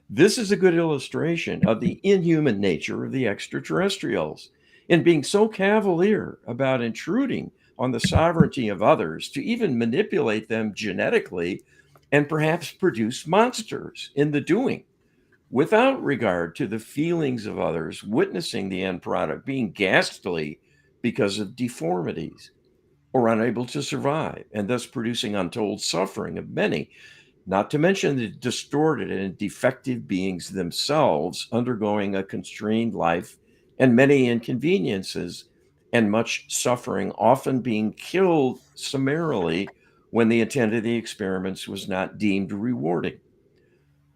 [SPEAKER 2] This is a good illustration of the inhuman nature of the extraterrestrials in being so cavalier about intruding on the sovereignty of others to even manipulate them genetically and perhaps produce monsters in the doing without regard to the feelings of others witnessing the end product being ghastly because of deformities or unable to survive, and thus producing untold suffering of many, not to mention the distorted and defective beings themselves undergoing a constrained life and many inconveniences and much suffering, often being killed summarily when the intent of the experiments was not deemed rewarding.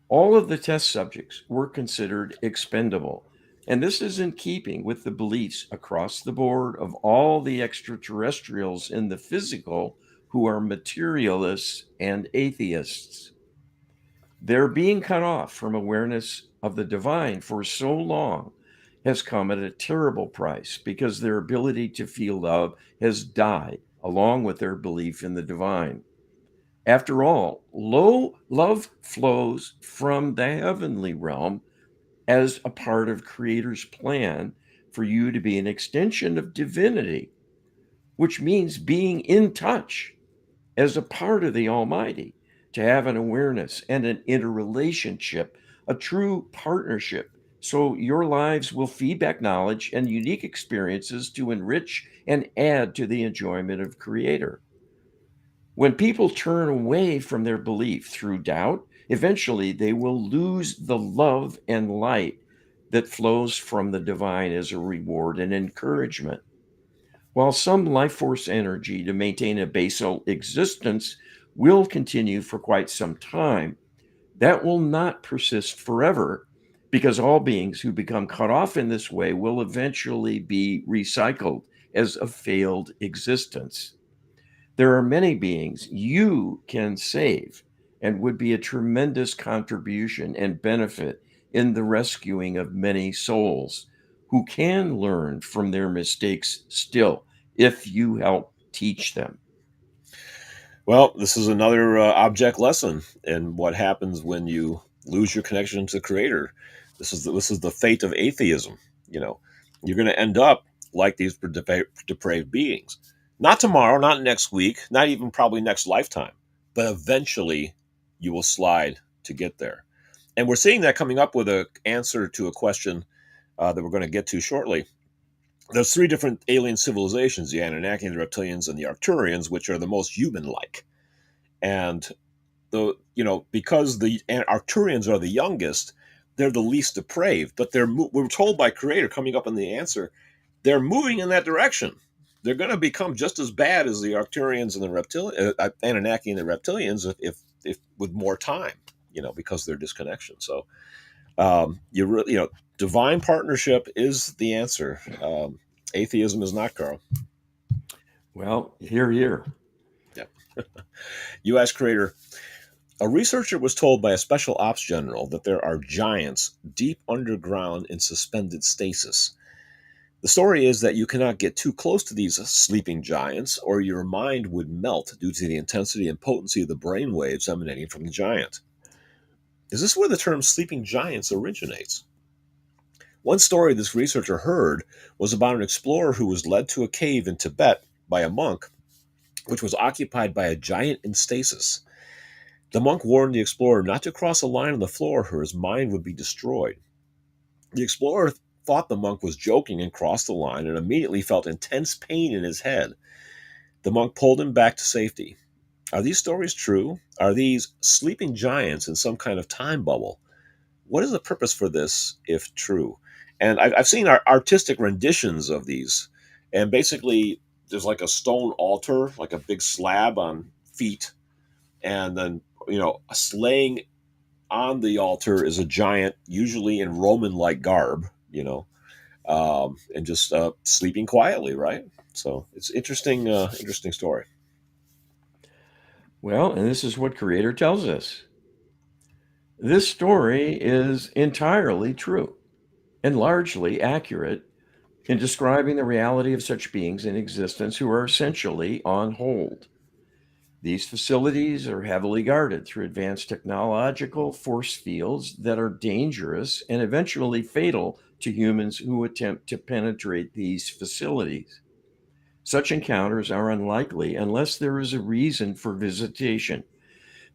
[SPEAKER 2] All of the test subjects were considered expendable. And this is in keeping with the beliefs across the board of all the extraterrestrials in the physical who are materialists and atheists. Their being cut off from awareness of the divine for so long has come at a terrible price because their ability to feel love has died along with their belief in the divine. After all, low love flows from the heavenly realm as a part of Creator's plan for you to be an extension of divinity, which means being in touch as a part of the Almighty, to have an awareness and an interrelationship, a true partnership. So your lives will feed back knowledge and unique experiences to enrich and add to the enjoyment of Creator. When people turn away from their belief through doubt, eventually they will lose the love and light that flows from the divine as a reward and encouragement. While some life force energy to maintain a basal existence will continue for quite some time, that will not persist forever because all beings who become cut off in this way will eventually be recycled as a failed existence. There are many beings you can save and would be a tremendous contribution and benefit in the rescuing of many souls who can learn from their mistakes still if you help teach them.
[SPEAKER 1] Well, this is another object lesson in what happens when you lose your connection to the Creator. This is the fate of atheism. You know, you're going to end up like these depraved beings. Not tomorrow, not next week, not even probably next lifetime, but eventually you will slide to get there. And we're seeing that coming up with an answer to a question that we're going to get to shortly. There's three different alien civilizations: the Anunnaki, the Reptilians, and the Arcturians, which are the most human-like. And because the Arcturians are the youngest, they're the least depraved. But we're told by Creator coming up in the answer, they're moving in that direction. They're going to become just as bad as the Arcturians and the Anunnaki and the Reptilians if with more time. Because of their disconnection. So divine partnership is the answer. Atheism is not, Carl.
[SPEAKER 2] Well, here, here.
[SPEAKER 1] Yeah. You ask Creator. A researcher was told by a special ops general that there are giants deep underground in suspended stasis. The story is that you cannot get too close to these sleeping giants, or your mind would melt due to the intensity and potency of the brain waves emanating from the giant. Is this where the term sleeping giants originates? One story this researcher heard was about an explorer who was led to a cave in Tibet by a monk, which was occupied by a giant in stasis. The monk warned the explorer not to cross a line on the floor or his mind would be destroyed. The explorer thought the monk was joking and crossed the line and immediately felt intense pain in his head. The monk pulled him back to safety. Are these stories true? Are these sleeping giants in some kind of time bubble? What is the purpose for this, if true? And I've seen artistic renditions of these, and basically there's like a stone altar, like a big slab on feet, and then laying on the altar is a giant, usually in Roman-like garb, and just sleeping quietly, right? So it's interesting, interesting story.
[SPEAKER 2] Well, and this is what Creator tells us. This story is entirely true and largely accurate in describing the reality of such beings in existence who are essentially on hold. These facilities are heavily guarded through advanced technological force fields that are dangerous and eventually fatal to humans who attempt to penetrate these facilities. Such encounters are unlikely unless there is a reason for visitation,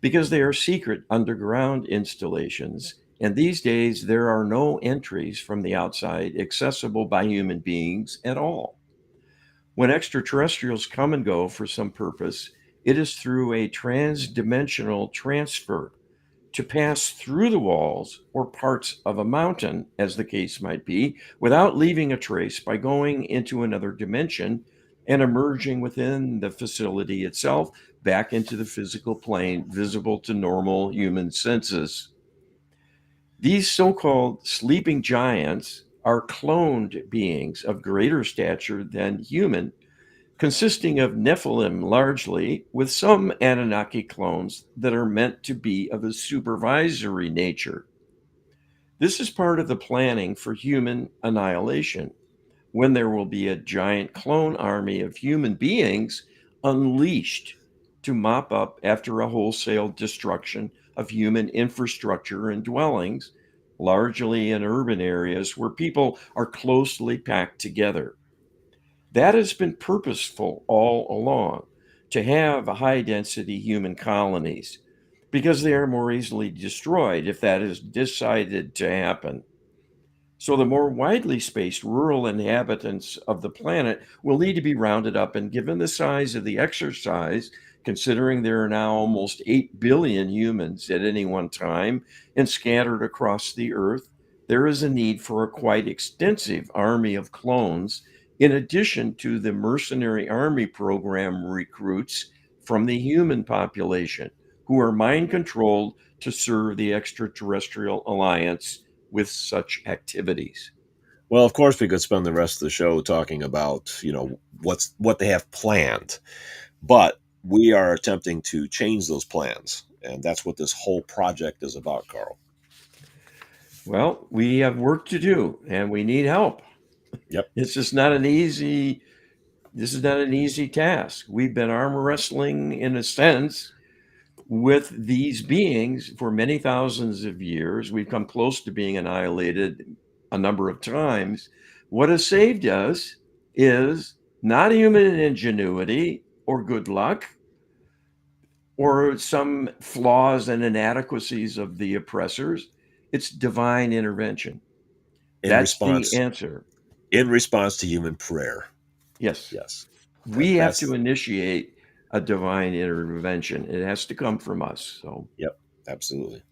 [SPEAKER 2] because they are secret underground installations, and these days there are no entries from the outside accessible by human beings at all. When extraterrestrials come and go for some purpose, it is through a transdimensional transfer to pass through the walls or parts of a mountain, as the case might be, without leaving a trace by going into another dimension and emerging within the facility itself back into the physical plane visible to normal human senses. These so called sleeping giants are cloned beings of greater stature than human, consisting of Nephilim largely, with some Anunnaki clones that are meant to be of a supervisory nature. This is part of the planning for human annihilation, when there will be a giant clone army of human beings unleashed to mop up after a wholesale destruction of human infrastructure and dwellings, largely in urban areas where people are closely packed together. That has been purposeful all along, to have high density human colonies, because they are more easily destroyed if that is decided to happen. So the more widely spaced rural inhabitants of the planet will need to be rounded up, and given the size of the exercise, considering there are now almost 8 billion humans at any one time and scattered across the earth, there is a need for a quite extensive army of clones, in addition to the mercenary army program recruits from the human population who are mind controlled to serve the extraterrestrial alliance with such activities.
[SPEAKER 1] Well, of course, we could spend the rest of the show talking about what they have planned, but we are attempting to change those plans, and that's what this whole project is about, Carl.
[SPEAKER 2] Well, we have work to do and we need help.
[SPEAKER 1] Yep.
[SPEAKER 2] It's just not an easy This is not an easy task. We've been arm wrestling in a sense with these beings for many thousands of years. We've come close to being annihilated a number of times. What has saved us is not human ingenuity or good luck or some flaws and inadequacies of the oppressors. It's divine intervention.
[SPEAKER 1] In
[SPEAKER 2] That's the
[SPEAKER 1] response,
[SPEAKER 2] answer.
[SPEAKER 1] in response to human prayer.
[SPEAKER 2] Yes.
[SPEAKER 1] Yes,
[SPEAKER 2] We have to
[SPEAKER 1] that's
[SPEAKER 2] initiate a divine intervention. It has to come from us. So,
[SPEAKER 1] yep, absolutely.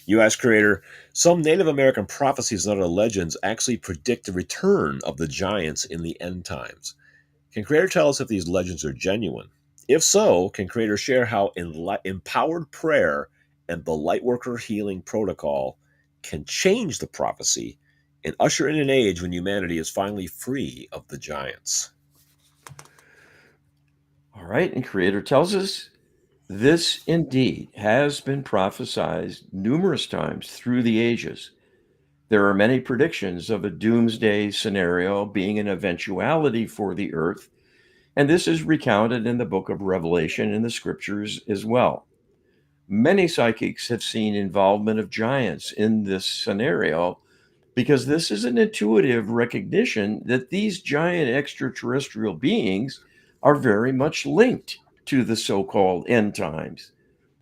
[SPEAKER 1] U.S. creator, some Native American prophecies and other legends actually predict the return of the giants in the end times. Can Creator tell us if these legends are genuine? If so, can Creator share how empowered prayer and the Lightworker healing protocol can change the prophecy and usher in an age when humanity is finally free of the giants?
[SPEAKER 2] all right. And Creator tells us this indeed has been prophesied numerous times through the ages. There are many predictions of a doomsday scenario being an eventuality for the earth, and this is recounted in the book of Revelation in the scriptures as well. Many psychics have seen involvement of giants in this scenario, because this is an intuitive recognition that these giant extraterrestrial beings are very much linked to the so called end times.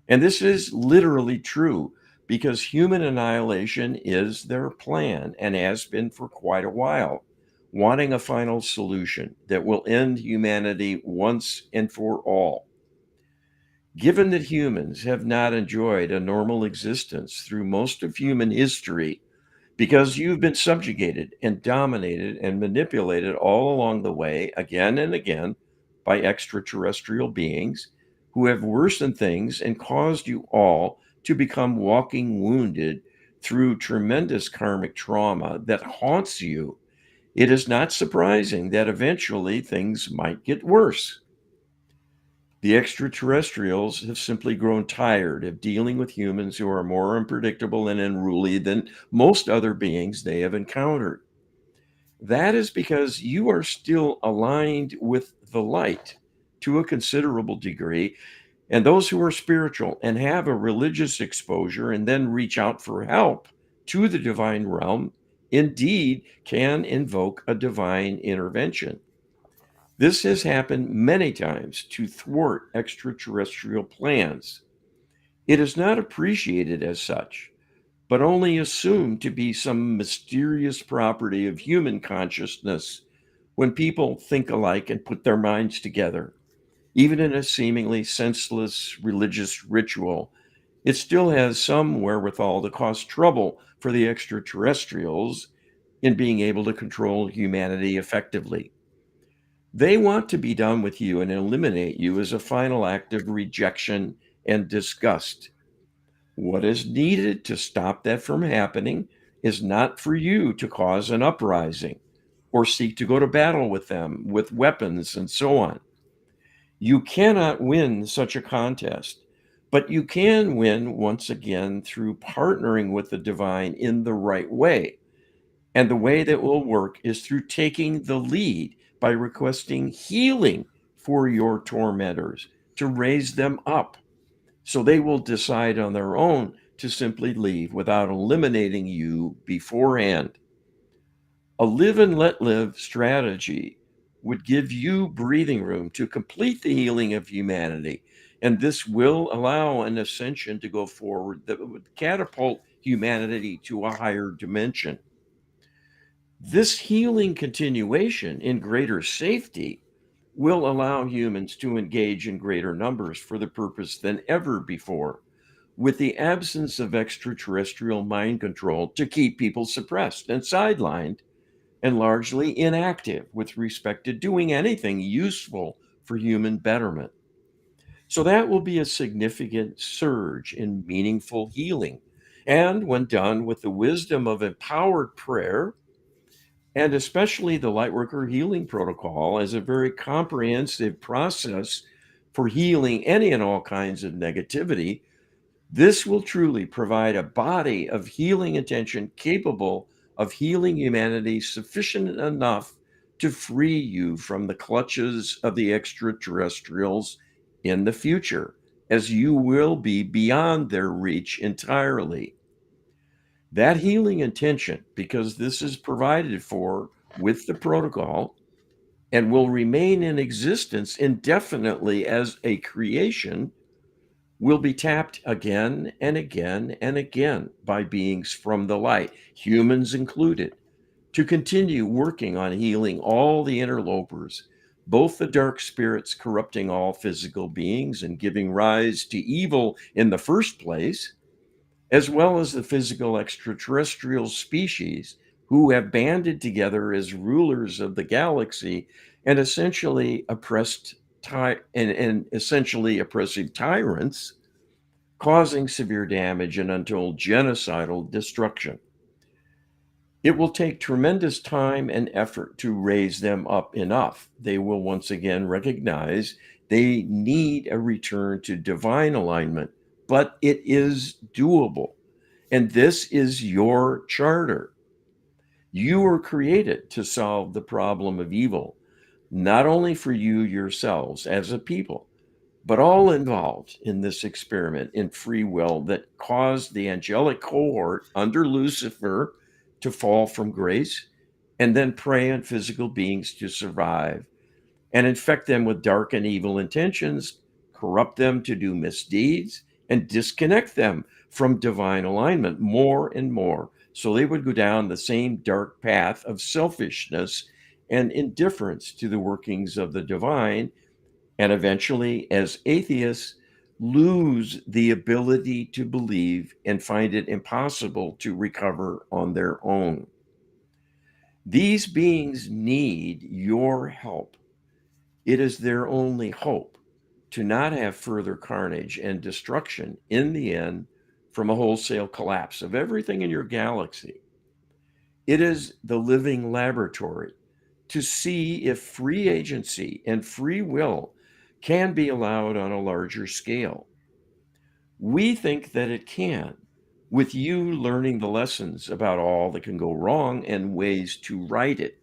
[SPEAKER 2] And this is literally true, because human annihilation is their plan and has been for quite a while, wanting a final solution that will end humanity once and for all. Given that humans have not enjoyed a normal existence through most of human history, because you've been subjugated and dominated and manipulated all along the way, again and again, by extraterrestrial beings who have worsened things and caused you all to become walking wounded through tremendous karmic trauma that haunts you, it is not surprising that eventually things might get worse. The extraterrestrials have simply grown tired of dealing with humans who are more unpredictable and unruly than most other beings they have encountered. That is because you are still aligned with the light to a considerable degree, and those who are spiritual and have a religious exposure and then reach out for help to the divine realm indeed can invoke a divine intervention. This has happened many times to thwart extraterrestrial plans. It is not appreciated as such, but only assumed to be some mysterious property of human consciousness when people think alike and put their minds together. Even in a seemingly senseless religious ritual, it still has some wherewithal to cause trouble for the extraterrestrials in being able to control humanity effectively. They want to be done with you and eliminate you as a final act of rejection and disgust. What is needed to stop that from happening is not for you to cause an uprising or seek to go to battle with them with weapons and so on. You cannot win such a contest, but you can win once again through partnering with the divine in the right way. And the way that will work is through taking the lead by requesting healing for your tormentors to raise them up so they will decide on their own to simply leave without eliminating you beforehand. A live and let live strategy would give you breathing room to complete the healing of humanity. And this will allow an ascension to go forward that would catapult humanity to a higher dimension. This healing continuation in greater safety will allow humans to engage in greater numbers for the purpose than ever before, with the absence of extraterrestrial mind control to keep people suppressed and sidelined and largely inactive with respect to doing anything useful for human betterment. So that will be a significant surge in meaningful healing. And when done with the wisdom of empowered prayer, and especially the Lightworker Healing Protocol as a very comprehensive process for healing any and all kinds of negativity, this will truly provide a body of healing intention capable of healing humanity sufficient enough to free you from the clutches of the extraterrestrials in the future, as you will be beyond their reach entirely. That healing intention, because this is provided for with the protocol and will remain in existence indefinitely as a creation, will be tapped again and again and again by beings from the light, humans included, to continue working on healing all the interlopers, both the dark spirits corrupting all physical beings and giving rise to evil in the first place, as well as the physical extraterrestrial species who have banded together as rulers of the galaxy and essentially and essentially oppressive tyrants, causing severe damage and untold genocidal destruction. It will take tremendous time and effort to raise them up enough. They will once again recognize they need a return to divine alignment, but it is doable. And this is your charter. You were created to solve the problem of evil, not only for you yourselves as a people, but all involved in this experiment in free will that caused the angelic cohort under Lucifer to fall from grace and then prey on physical beings to survive and infect them with dark and evil intentions, corrupt them to do misdeeds, and disconnect them from divine alignment more and more. So they would go down the same dark path of selfishness and indifference to the workings of the divine, and eventually, as atheists, lose the ability to believe and find it impossible to recover on their own. These beings need your help It is their only hope to not have further carnage and destruction in the end from a wholesale collapse of everything in your galaxy. It is the living laboratory to see if free agency and free will can be allowed on a larger scale. We think that it can, with you learning the lessons about all that can go wrong and ways to right it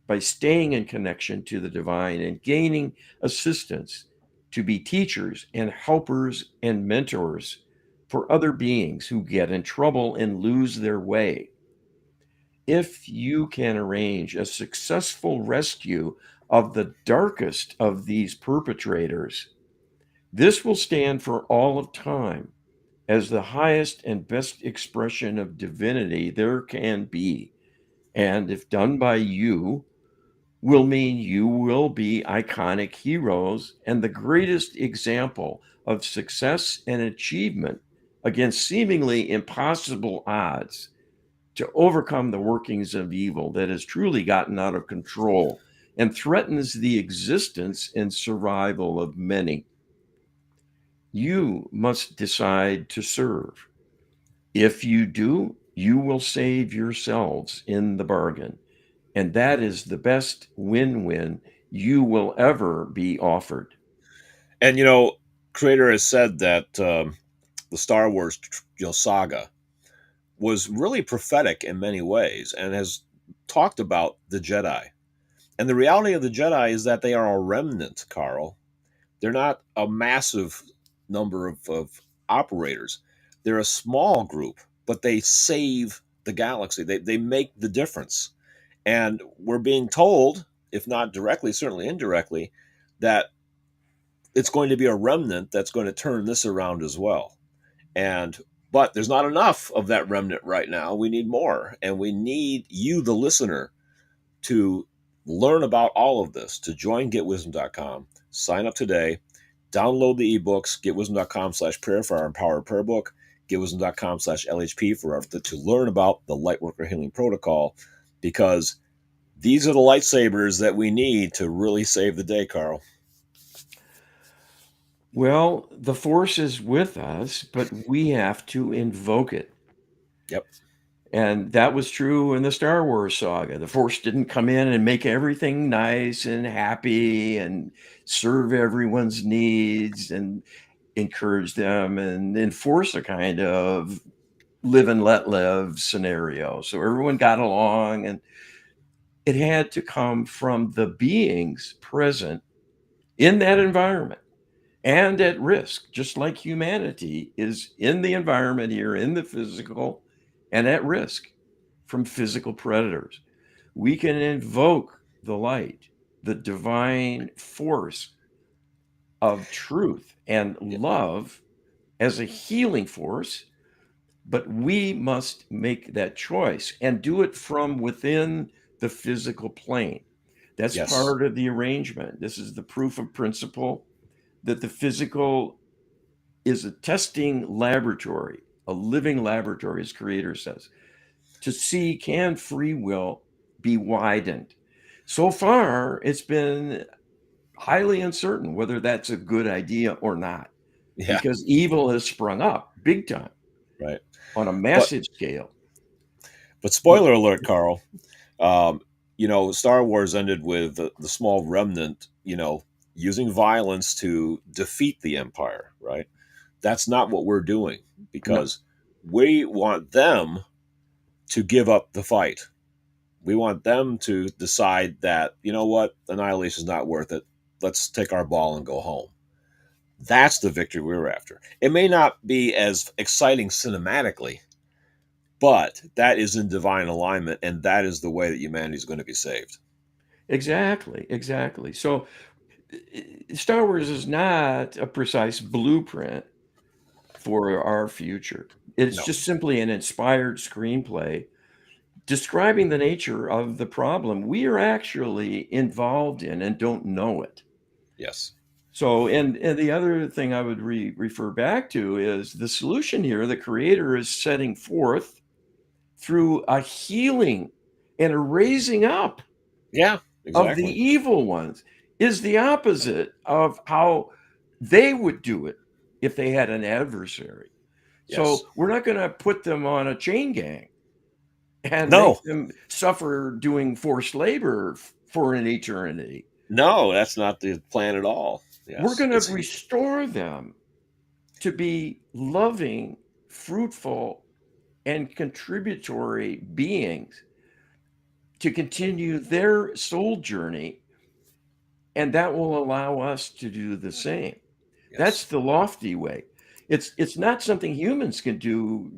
[SPEAKER 2] by staying in connection to the divine and gaining assistance to be teachers and helpers and mentors for other beings who get in trouble and lose their way. If you can arrange a successful rescue of the darkest of these perpetrators, this will stand for all of time as the highest and best expression of divinity there can be. And if done by you, will mean you will be iconic heroes and the greatest example of success and achievement against seemingly impossible odds to overcome the workings of evil that has truly gotten out of control and threatens the existence and survival of many. You must decide to serve. If you do, you will save yourselves in the bargain. And that is the best win win you will ever be offered.
[SPEAKER 1] And creator has said that the Star Wars saga was really prophetic in many ways and has talked about the Jedi. And the reality of the Jedi is that they are a remnant, Carl. They're not a massive number of operators. They're a small group, but they save the galaxy. They make the difference. And we're being told, if not directly, certainly indirectly, that it's going to be a remnant that's going to turn this around as well. And but there's not enough of that remnant right now. We need more. And we need you, the listener, to learn about all of this, to join getwisdom.com, sign up today, download the ebooks, getwisdom.com/prayer for our empowered prayer book, getwisdom.com/LHP to learn about the Lightworker Healing Protocol, because these are the lightsabers that we need to really save the day, Carl.
[SPEAKER 2] Well, the force is with us, but we have to invoke it.
[SPEAKER 1] Yep.
[SPEAKER 2] And that was true in the Star Wars saga. The force didn't come in and make everything nice and happy and serve everyone's needs and encourage them and enforce a kind of live and let live scenario. So everyone got along, and it had to come from the beings present in that environment and at risk, just like humanity is in the environment here, in the physical, and at risk from physical predators. We can invoke the light, the divine force of truth and
[SPEAKER 1] Yeah.
[SPEAKER 2] love as a healing force, but we must make that choice and do it from within the physical plane. That's
[SPEAKER 1] Yes.
[SPEAKER 2] part of the arrangement. This is the proof of principle that the physical is a testing laboratory, a living laboratory, as creator says, to see can free will be widened. So far, it's been highly uncertain whether that's a good idea or not,
[SPEAKER 1] Yeah.
[SPEAKER 2] because evil has sprung up big time
[SPEAKER 1] Right.
[SPEAKER 2] on a
[SPEAKER 1] But
[SPEAKER 2] massive scale. But
[SPEAKER 1] spoiler alert, Carl. Um, Star Wars ended with the small remnant, using violence to defeat the Empire, right? That's not what we're doing,
[SPEAKER 2] no,
[SPEAKER 1] because we want them to give up the fight. We want them to decide that, you know what, annihilation is not worth it. Let's take our ball and go home. That's the victory we're after. It may not be as exciting cinematically, but that is in divine alignment, and that is the way that humanity is going to be saved.
[SPEAKER 2] exactly, exactly. So Star Wars is not a precise blueprint for our future. It's
[SPEAKER 1] No.
[SPEAKER 2] just simply an inspired screenplay describing the nature of the problem we are actually involved in and don't know it.
[SPEAKER 1] Yes.
[SPEAKER 2] So, and the other thing I would refer back to is the solution here the creator is setting forth through a healing and a raising up
[SPEAKER 1] Yeah.
[SPEAKER 2] of the
[SPEAKER 1] Exactly.
[SPEAKER 2] evil ones. is the opposite of how they would do it if they had an adversary.
[SPEAKER 1] Yes.
[SPEAKER 2] So we're not going to put them on a chain gang and make
[SPEAKER 1] No,
[SPEAKER 2] them suffer doing forced labor for an eternity.
[SPEAKER 1] no, that's not the plan at all.
[SPEAKER 2] We're
[SPEAKER 1] Yes.
[SPEAKER 2] going to
[SPEAKER 1] It's
[SPEAKER 2] restore them to be loving, fruitful, and contributory beings to continue their soul journey, and that will allow us to do the same. That's
[SPEAKER 1] yes.
[SPEAKER 2] the lofty way. It's not something humans can do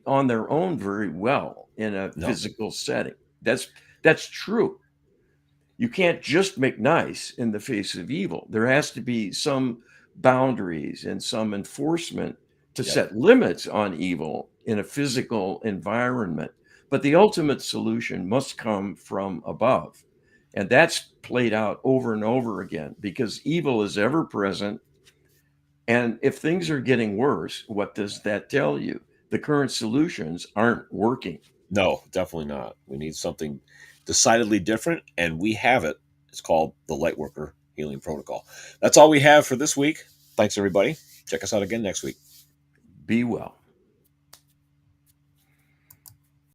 [SPEAKER 2] on their own very well in a
[SPEAKER 1] No.
[SPEAKER 2] physical setting. That's true. You can't just make nice in the face of evil. There has to be some boundaries and some enforcement to
[SPEAKER 1] Yep.
[SPEAKER 2] set limits on evil in a physical environment. But the ultimate solution must come from above. And that's played out over and over again because evil is ever present. And if things are getting worse, what does that tell you? The current solutions aren't working.
[SPEAKER 1] No, definitely not. We need something decidedly different, and we have it. It's called the Lightworker Healing Protocol. That's all we have for this week. Thanks, everybody. Check us out again next week.
[SPEAKER 2] Be well.